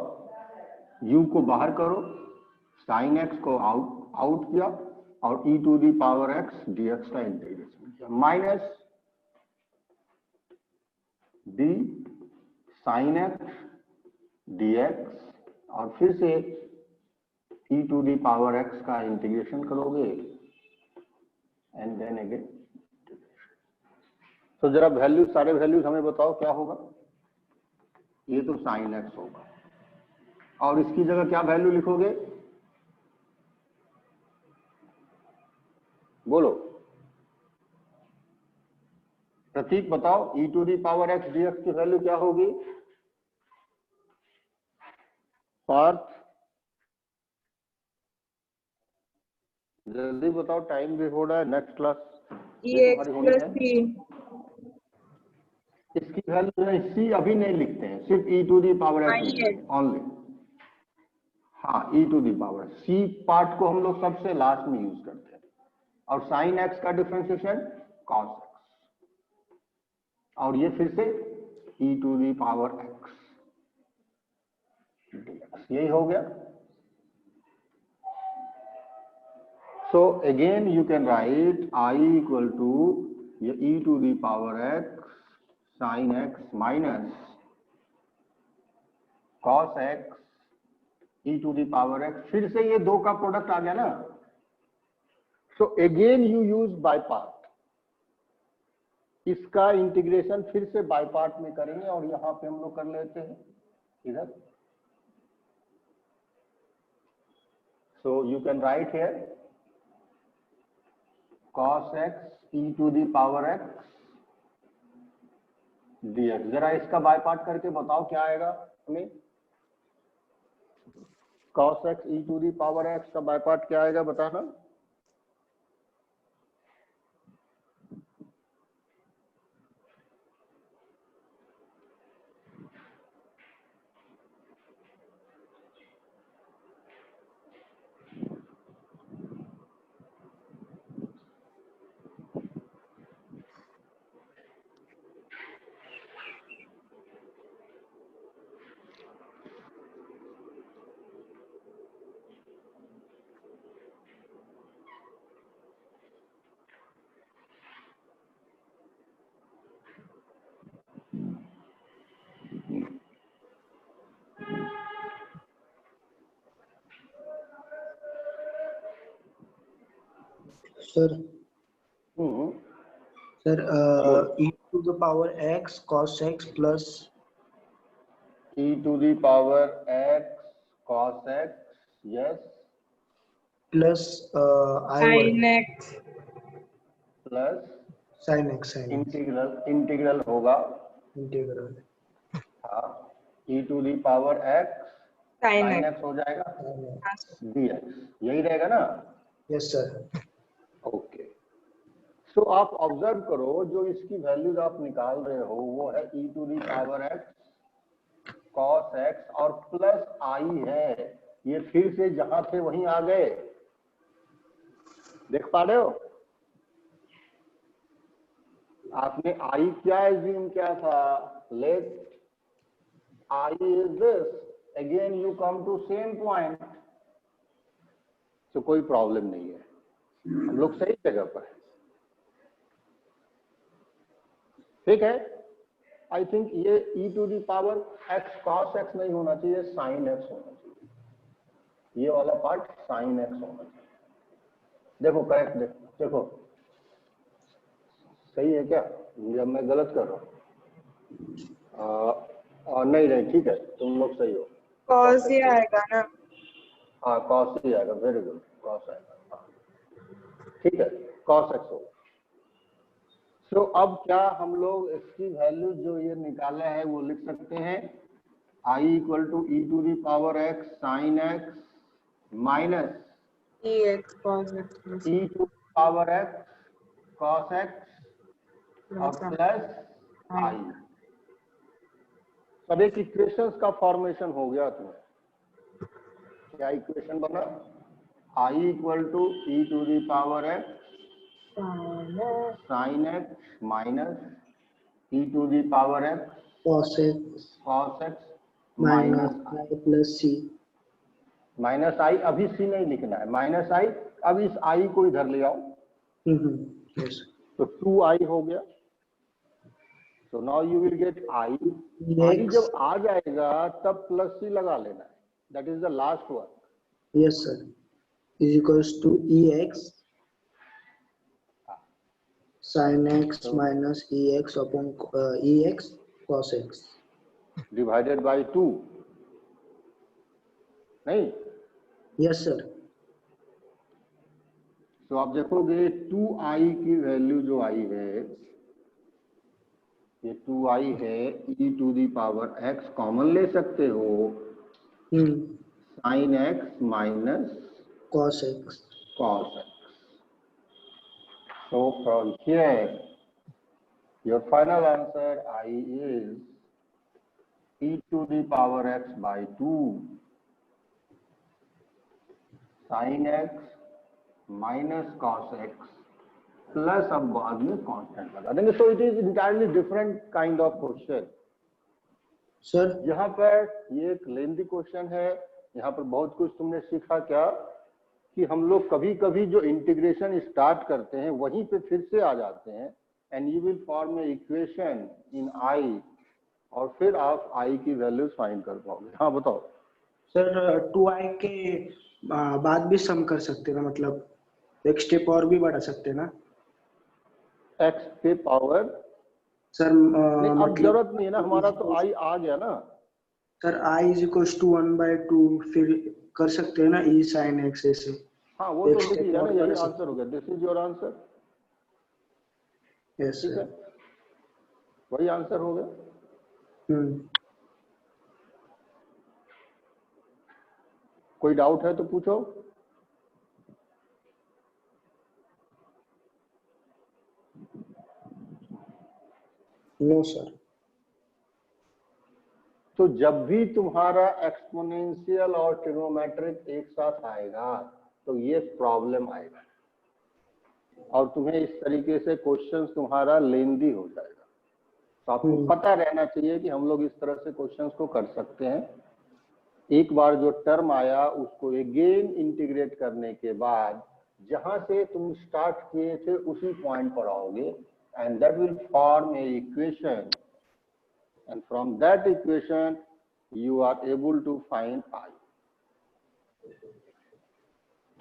u को बाहर करो, साइन x को आउट किया और e to the power x dx का इंटीग्रेशन किया, minus d sine x dx और फिर से e to the power x का इंटीग्रेशन करोगे एंड देन अगेन। तो जरा वैल्यू, सारे वैल्यूज हमें बताओ क्या होगा। ये तो साइन x होगा और इसकी जगह क्या वैल्यू लिखोगे, बोलो प्रतीक बताओ। e to the power x dx की वैल्यू क्या होगी। पार्थ जल्दी बताओ, टाइम भी हो रहा है, next class EX plus C। इसकी वैल्यू नहीं, सी अभी नहीं लिखते हैं, सिर्फ e to the power x लिखते हैं ओनली। हाँ e to the power, C part को हम लोग सबसे लास्ट में यूज करते हैं। और साइन x का डिफरेंशिएशन cos x और ये फिर से e to the power x dx, यही हो गया। So again you can write I equal to ये e to the power x sin x minus cos x e to the power x, फिर से ये दो का प्रोडक्ट आ गया ना। So again you use by part, इसका इंटीग्रेशन फिर से बाय पार्ट में करेंगे और यहां पे हम लोग कर लेते हैं इधर। So you can write here cos x e to the power x dx। जरा इसका बाय पार्ट करके बताओ क्या आएगा हमें। cos x e to the power x का बाय पार्ट क्या आएगा बताना। Sir hmm, sir e to the power x cos x plus e to the power x cos x, yes, plus I Sin वर्ग X plus sin x integral होगा, integral हाँ, e to the power x Sin sin X। x हो जाएगा dx, यही रहेगा ना। Yes sir. Okay, सो आप observe करो, जो इसकी वैल्यूज आप निकाल रहे हो वो है e to the power x cos x और प्लस i है, ये फिर से जहां थे वहीं आ गए। देख पा रहे हो? आपने आई क्या एज्यूम किया था? Let I is this, again you come to same point, तो कोई प्रॉब्लम नहीं है, हम लोग सही जगह पर है। ठीक है, आई थिंक ये e to the power x cos x नहीं होना चाहिए, sin x होना चाहिए, ये वाला पार्ट sin x होना चाहिए। देखो करेक्ट, देखो सही है क्या, या मैं गलत कर रहा हूँ? नहीं नहीं ठीक है, तुम लोग सही हो। cos ही आएगा ना? हाँ cos ही आएगा, वेरी गुड, cos आएगा, ठीक है, cos x होगा। सो अब क्या हम लोग इसकी वैल्यू जो ये निकाले हैं वो लिख सकते हैं, i equal to e to the power x sine x minus ex cos x plus e to the power x cos x और प्लस i। सब एक इक्वेशंस का फॉर्मेशन हो गया तुम्हें। क्या इक्वेशन बना? i equal to e to the power x sine x minus e to the power x cos x cos x minus minus i plus c। Minus I, अभी C नहीं लिखना है, माइनस आई। अब इस आई को इधर ले आओ, यस तो 2i हो गया। So now you will get I. I जब आ जाएगा तब प्लस सी लगा लेना है, that is the last one. Yes sir, is equals to ex sin x minus ex upon ex cos x divided by 2, नहीं? Yes sir. तो आप देखोगे 2i की वैल्यू जो आई है, ये 2i है, e to the power x common ले सकते हो, sin x minus cos x। cos x. So from here, your final answer I is e to the power x by 2 sin x minus cos x plus अब बाद में constant लगा देंगे। So it is entirely different kind of question. Sir यहाँ पर ये एक lengthy question है, यहाँ पर बहुत कुछ तुमने सीखा क्या कि हम लोग कभी कभी जो इंटीग्रेशन स्टार्ट करते हैं वहीं पे फिर से आ जाते हैं, and you will form a equation in I, और फिर आप आई की वैल्यूज फाइंड कर पाओगे। हाँ बताओ सर, 2i के बाद भी सम कर सकते हैं ना, मतलब एक स्टेप और भी बढ़ा सकते हैं ना एक्स के पावर? सर? नहीं, अब मतलब जरूरत नहीं है ना, हमारा तो आई आ गया ना। Sir i is equals to 1/2, फिर कर सकते हैं ना e sin x ऐसे। हाँ वो तो लिख लिया ना, यही आंसर हो गया, this is your answer. Yes ठीक है, वही आंसर हो गया। कोई डाउट है तो पूछो। No sir. तो जब भी तुम्हारा एक्सपोनेंशियल और ट्रिग्नोमेट्रिक एक साथ आएगा तो ये प्रॉब्लम आएगा, और तुम्हें इस तरीके से क्वेश्चंस तुम्हारा लेंदी हो जाएगा। तो आपको पता रहना चाहिए कि हम लोग इस तरह से क्वेश्चंस को कर सकते हैं। एक बार जो टर्म आया उसको अगेन इंटीग्रेट करने के बाद जहां से तुम स्टार्ट किए थे उसी पॉइंट पर आओगे, and that will form a equation, and from that equation you are able to find I.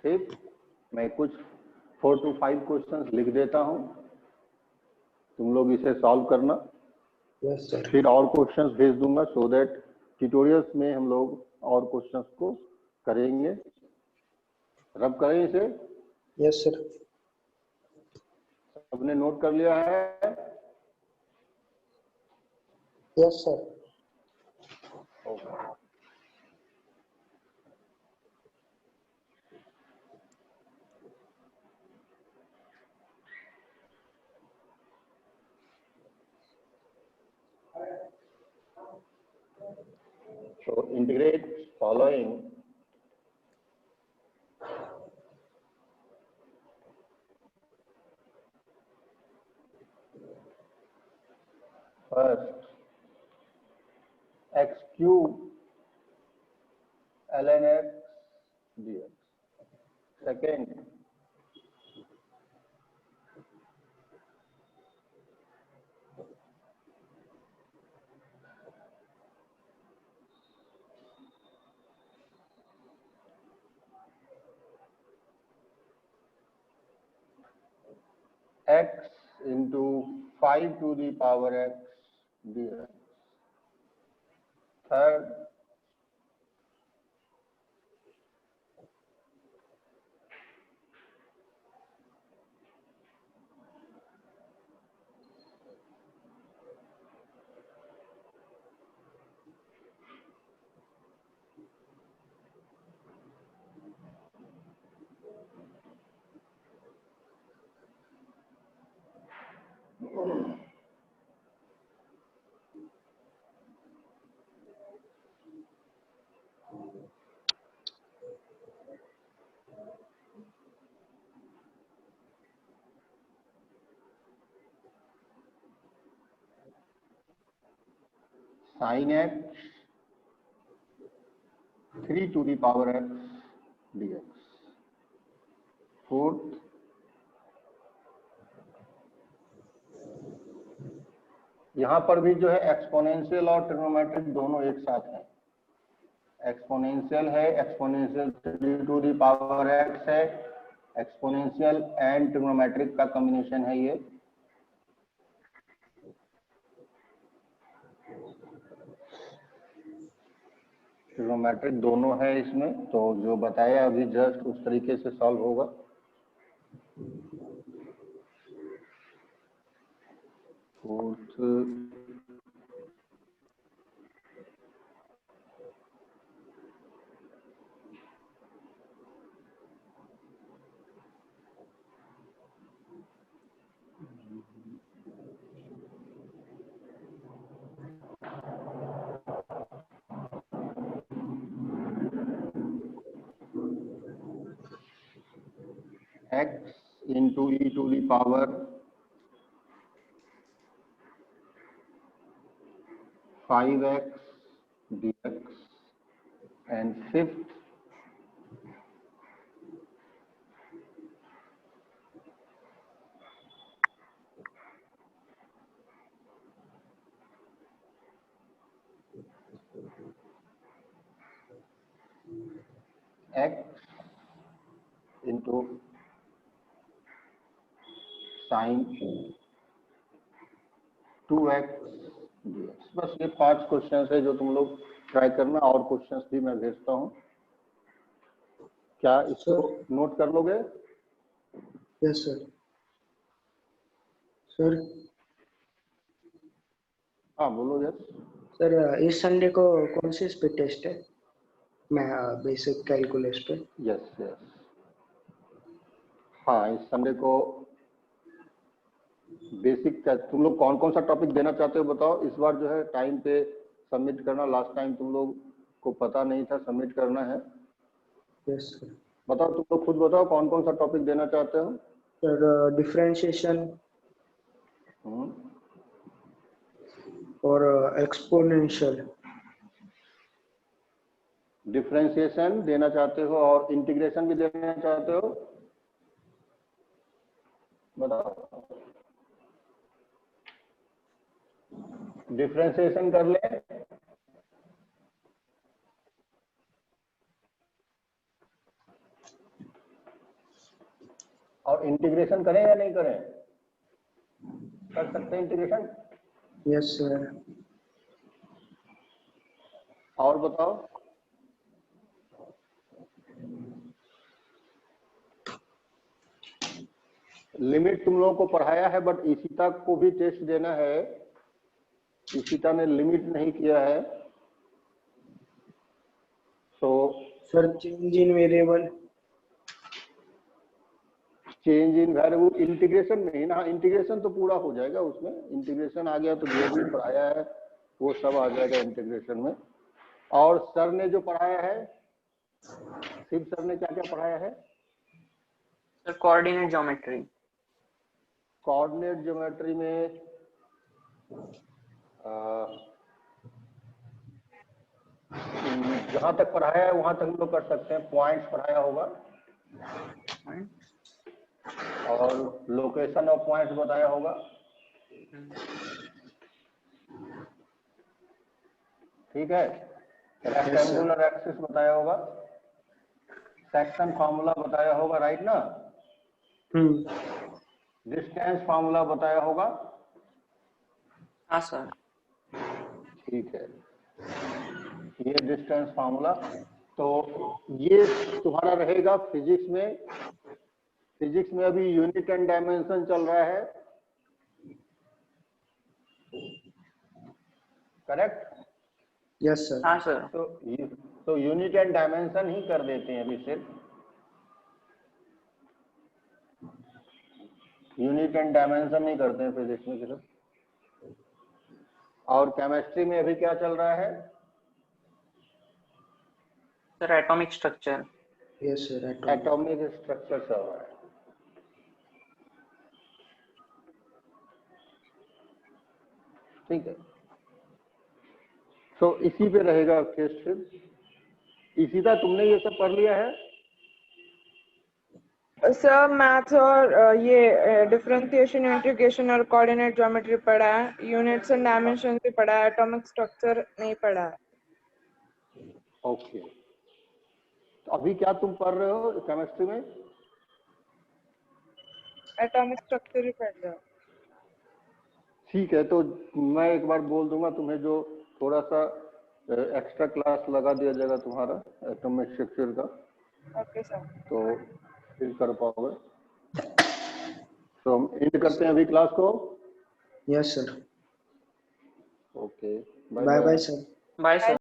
ठीक, मैं कुछ 4 to 5 क्वेश्चंस लिख देता हूं, तुम लोग इसे सॉल्व करना। Yes sir. फिर और क्वेश्चंस भेज दूंगा, सो दैट ट्यूटोरियल्स में हम लोग और क्वेश्चंस को करेंगे। रब करें इसे। Yes sir. सबने नोट कर लिया है? Yes sir. Okay. So integrate following first x cube ln x dx, second x into 5 to the power x dx, third sin x 3 to the power x dx, fourth यहाँ पर भी जो है exponential और trigonometric दोनों एक साथ हैं। एक्सपोनेंशियल है, exponential 3 to the power x है, एक्सपोनेंशियल एंड ट्रिग्नोमेट्रिक का कॉम्बिनेशन है ये। ट्रिग्नोमेट्रिक दोनों है इसमें, तो जो बताया अभी जस्ट उस तरीके से सॉल्व होगा। Fourth x into e to the power 5x dx, and fifth x into sin 2x dx। बस ये 5 क्वेश्चन है जो तुम लोग ट्राई करना, और क्वेश्चंस भी मैं भेजता हूँ। क्या इसको नोट कर लोगे? Yes sir. सर हाँ बोलो। यस सर, इस संडे को कौन सी इस पे टेस्ट है? मैं बेसिक कैलकुलस पे। यस यस, हाँ इस संडे को बेसिक का तुम लोग कौन कौन सा टॉपिक देना चाहते हो बताओ। इस बार जो है टाइम पे सबमिट करना, लास्ट टाइम तुम लोग को पता नहीं था, सबमिट करना है। Yes sir. बताओ तुम लोग खुद बताओ कौन कौन सा टॉपिक देना चाहते हो। सर डिफरेंशिएशन और एक्सपोनेंशियल। डिफरेंशिएशन देना चाहते हो और इंटीग्रेशन भी देना चाहते हो, बताओ। डिफरेंशिएशन कर ले, और इंटीग्रेशन करें या नहीं करें? कर सकते हैं इंटीग्रेशन। Yes sir. और बताओ। लिमिट तुम लोगों को पढ़ाया है, बट इशिता को भी टेस्ट देना है। इशिता ने लिमिट नहीं किया है, तो sir change in variable. Change in variable integration नहीं ना, इंटीग्रेशन तो पूरा हो जाएगा उसमें। इंटीग्रेशन आ गया तो जो भी पढ़ाया है वो सब आ जाएगा इंटीग्रेशन में। और सर ने जो पढ़ाया है, शिव सर ने क्या क्या पढ़ाया है? Sir coordinate geometry. Coordinate geometry में जहां तक पढ़ाया है वहां तक हम लोग कर सकते हैं, पॉइंट्स पढ़ाया होगा और लोकेशन ऑफ पॉइंट्स बताया होगा। ठीक है, रेक्टेंगुलर एक्सिस बताया होगा, सेक्शन फार्मूला बताया होगा, राइट ना? डिस्टेंस फार्मूला बताया होगा। हाँ सर। ठीक है, ये डिस्टेंस फार्मूला, तो ये तुम्हारा रहेगा फिजिक्स में। फिजिक्स में अभी यूनिट एंड डायमेंशन चल रहा है, करेक्ट? Yes sir. हाँ सर। तो यूनिट एंड डायमेंशन ही कर देते हैं अभी सिर्फ, यूनिट एंड डायमेंशन नहीं करते हैं फिजिक्स में सिर्फ। और केमिस्ट्री में अभी क्या चल रहा है? Sir atomic structure. Yes sir, atomic structure चल रहा है। ठीक है, तो इसी पे रहेगा टेस्ट फिर। इसीदा तुमने ये सब पढ़ लिया है? सर मैथ्स और ये डिफरेंशिएशन, इंटीग्रेशन और कोऑर्डिनेट ज्योमेट्री पढ़ा है, यूनिट्स एंड डायमेंशन भी पढ़ा है, एटॉमिक स्ट्रक्चर नहीं पढ़ा है। ओके, तो अभी क्या तुम पढ़ रहे हो केमिस्ट्री में? एटॉमिक स्ट्रक्चर ही पढ़ रहा हूँ। ठीक है, तो मैं एक बार बोल दूंगा तुम्हें, जो थोड़ा सा एक्स्ट्रा क्लास लगा दिया जाएगा तुम्हारा एटॉमिक स्ट्रक्चर का। Okay sir. तो फिर कर पाओगे। तो हम एंड करते हैं अभी क्लास को। Yes sir. Okay, bye bye sir. Bye sir.